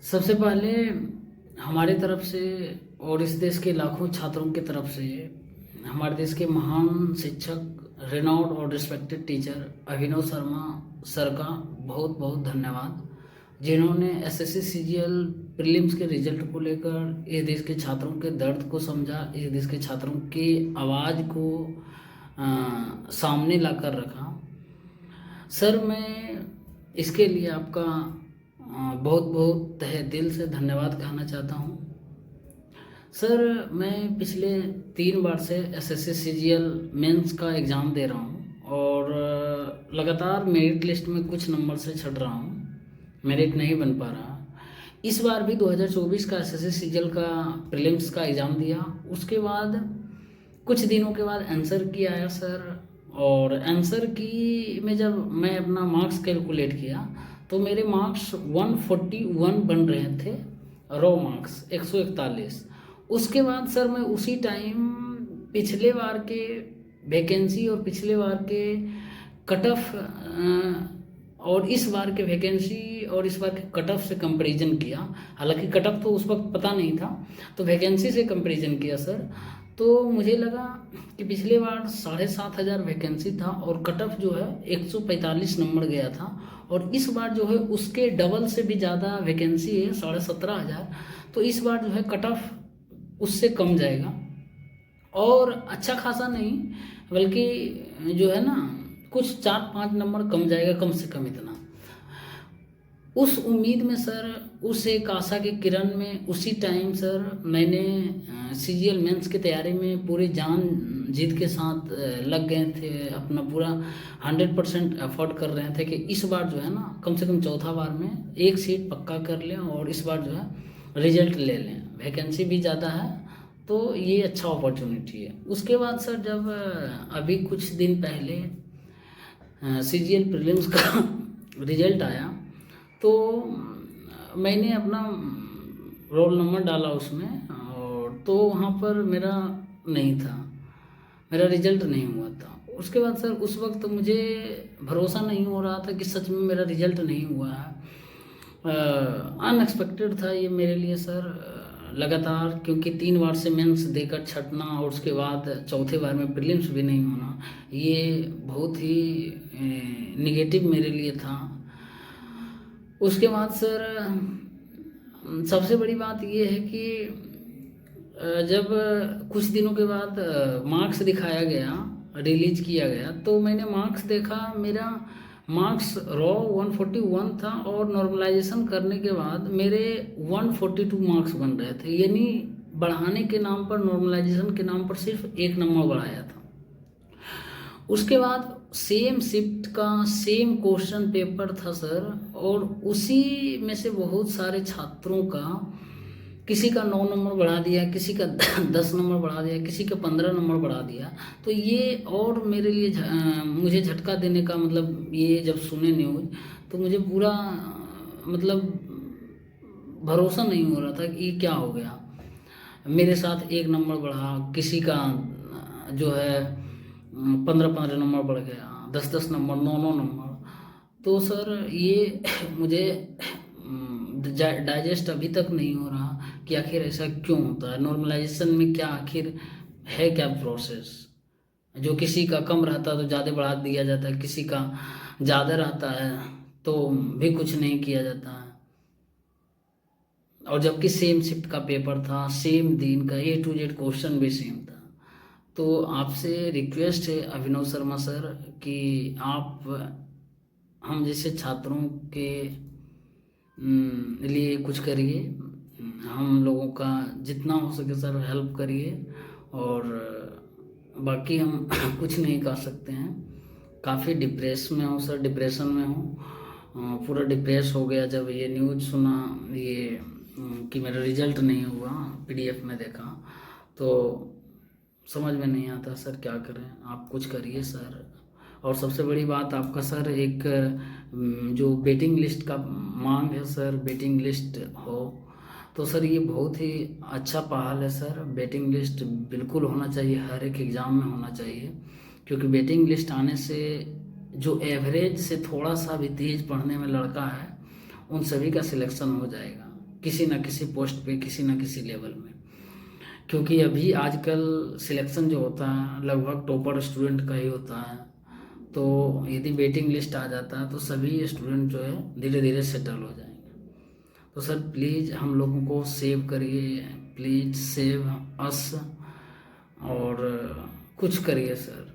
सबसे पहले हमारी तरफ से और इस देश के लाखों छात्रों की तरफ से हमारे देश के महान शिक्षक रेनाउड और रिस्पेक्टेड टीचर अभिनव शर्मा सर का बहुत बहुत धन्यवाद, जिन्होंने एसएससी सीजीएल प्रीलिम्स के रिजल्ट को लेकर इस देश के छात्रों के दर्द को समझा, इस देश के छात्रों की आवाज़ को सामने लाकर रखा। सर, मैं इसके लिए आपका बहुत बहुत तहे दिल से धन्यवाद कहना चाहता हूँ। सर, मैं पिछले 3 बार से एसएससी सीजीएल मेंस का एग्ज़ाम दे रहा हूँ और लगातार मेरिट लिस्ट में कुछ नंबर से छट रहा हूँ, मेरिट नहीं बन पा रहा। इस बार भी 2024 का एसएससी सीजीएल का प्रीलिम्स का एग्ज़ाम दिया। उसके बाद कुछ दिनों के बाद आंसर की आया सर, और आंसर की में जब मैं अपना मार्क्स कैलकुलेट किया तो मेरे मार्क्स 141 बन रहे थे, रॉ मार्क्स 141। उसके बाद सर मैं उसी टाइम पिछले बार के वैकेंसी और पिछले बार के कट ऑफ और इस बार के वैकेंसी और इस बार के कट ऑफ से कंपैरिजन किया। हालांकि कट ऑफ तो उस वक्त पता नहीं था, तो वैकेंसी से कंपैरिजन किया सर। तो मुझे लगा कि पिछले बार 7,500 वैकेंसी था और कट ऑफ जो है 145 नंबर गया था, और इस बार जो है उसके डबल से भी ज़्यादा वैकेंसी है, 17,500। तो इस बार जो है कट ऑफ उससे कम जाएगा, और अच्छा खासा नहीं बल्कि जो है ना कुछ 4-5 नंबर कम जाएगा, कम से कम इतना। उस उम्मीद में सर, उस एक आशा की किरण में उसी टाइम सर मैंने सीजीएल मेंस की तैयारी में पूरी जान जीत के साथ लग गए थे। अपना पूरा 100% एफर्ट कर रहे थे कि इस बार जो है ना कम से कम चौथा बार में एक सीट पक्का कर लें और इस बार जो है रिजल्ट ले लें। वैकेंसी भी ज़्यादा है तो ये अच्छा अपॉर्चुनिटी है। उसके बाद सर जब अभी कुछ दिन पहले सीजीएल प्रीलिम्स का रिजल्ट आया तो मैंने अपना रोल नंबर डाला उसमें, और तो वहाँ पर मेरा नहीं था, मेरा रिजल्ट नहीं हुआ था। उसके बाद सर उस वक्त मुझे भरोसा नहीं हो रहा था कि सच में मेरा रिजल्ट नहीं हुआ है। अनएक्सपेक्टेड था ये मेरे लिए सर, लगातार, क्योंकि 3 बार से मेंस देकर छटना और उसके बाद चौथे बार में प्रीलिम्स भी नहीं होना, ये बहुत ही निगेटिव मेरे लिए था। उसके बाद सर सबसे बड़ी बात ये है कि जब कुछ दिनों के बाद मार्क्स दिखाया गया, रिलीज किया गया, तो मैंने मार्क्स देखा, मेरा मार्क्स रॉ 141 था और नॉर्मलाइजेशन करने के बाद मेरे 142 मार्क्स बन रहे थे। यानी बढ़ाने के नाम पर, नॉर्मलाइजेशन के नाम पर सिर्फ 1 नंबर बढ़ाया था। उसके बाद सेम शिफ्ट का सेम क्वेश्चन पेपर था सर, और उसी में से बहुत सारे छात्रों का किसी का 9 नंबर बढ़ा दिया, किसी का 10 नंबर बढ़ा दिया, किसी का 15 नंबर बढ़ा दिया। तो ये और मेरे लिए मुझे झटका देने का, मतलब ये जब सुने न्यूज़ तो मुझे पूरा मतलब भरोसा नहीं हो रहा था कि ये क्या हो गया। मेरे साथ 1 नंबर बढ़ा, किसी का जो है 15-15 नंबर बढ़ गया, 10-10 नंबर, 9-9 नंबर। तो सर ये मुझे डाइजेस्ट अभी तक नहीं हो रहा कि आखिर ऐसा क्यों होता है। नॉर्मलाइजेशन में क्या आखिर है, क्या प्रोसेस? जो किसी का कम रहता है तो ज़्यादा बढ़ा दिया जाता है, किसी का ज़्यादा रहता है तो भी कुछ नहीं किया जाता है, और जबकि सेम शिफ्ट का पेपर था, सेम दिन का, A to Z क्वेश्चन भी सेम था। तो आपसे रिक्वेस्ट है अभिनव शर्मा सर कि आप हम जैसे छात्रों के लिए कुछ करिए, हम लोगों का जितना हो सके सर हेल्प करिए, और बाकी हम कुछ नहीं कर सकते हैं। काफ़ी डिप्रेस में हूँ सर, डिप्रेशन में हूँ, पूरा डिप्रेस हो गया जब ये न्यूज़ सुना, ये कि मेरा रिजल्ट नहीं हुआ। PDF में देखा तो समझ में नहीं आता सर क्या करें। आप कुछ करिए सर। और सबसे बड़ी बात आपका सर एक जो वेटिंग लिस्ट का मांग है सर, वेटिंग लिस्ट हो तो सर ये बहुत ही अच्छा पहल है सर। वेटिंग लिस्ट बिल्कुल होना चाहिए, हर एक एग्ज़ाम में होना चाहिए, क्योंकि वेटिंग लिस्ट आने से जो एवरेज से थोड़ा सा भी तेज़ पढ़ने में लड़का है उन सभी का सिलेक्शन हो जाएगा। किसी ना किसी पोस्ट पे, किसी ना किसी लेवल में। क्योंकि अभी आजकल सिलेक्शन जो होता है लगभग टॉपर स्टूडेंट का ही होता है। तो यदि वेटिंग लिस्ट आ जाता है तो सभी स्टूडेंट जो है धीरे धीरे सेटल हो जाएंगे। तो सर प्लीज़ हम लोगों को सेव करिए, प्लीज़ सेव अस, और कुछ करिए सर।